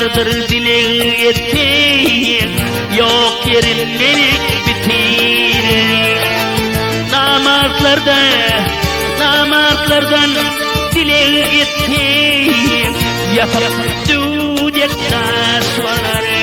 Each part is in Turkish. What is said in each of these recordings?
vardır dile ettiğim, yok yerin beni bitirir. Namartlardan dile ettiğim, yapıp düdek taşları.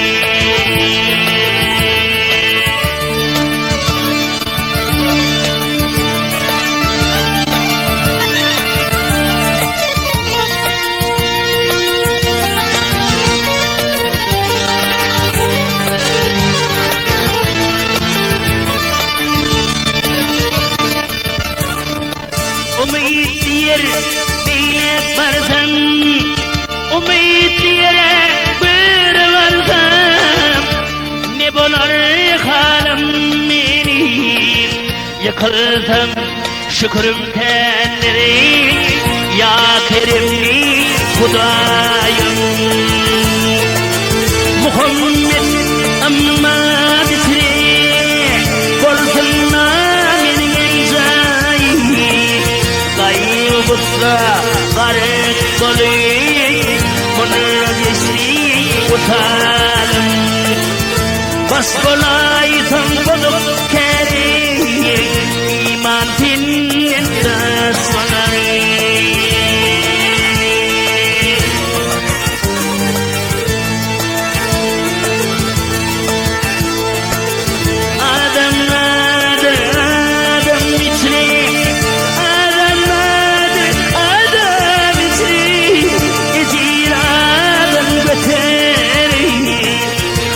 Umid yer beylek barsam, umid yere bir varsam, ne bolar halim menim. Yıkılsam şükürüm kendiri, ya kerimli Hudayım. Muhammed amma bitri, bolsunna menin enzayim. Busra garip dolayı Bunlar geçti utanım. Bas kolaysan bulup kedi, iman dinlen tasmanı.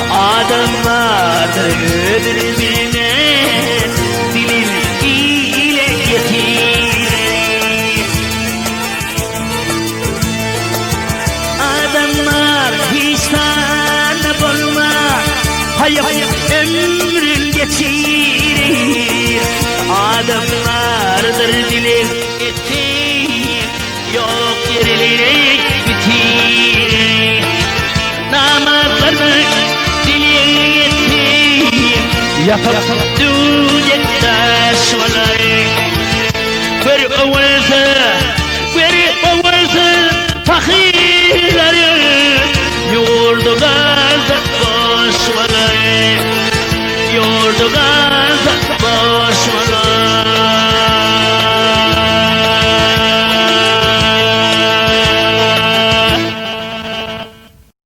Adamlardır birbirine dilim ile yetirir. Adamlar hiç tane bulma, hayat ömrün geçirir. Adamlardır dilim yetirir, yok yerleri bitirir. Namazlardır yapıp düdek taşları. Bir ovalsa fakirleri, yurdu gazet boşları, yurdu gazet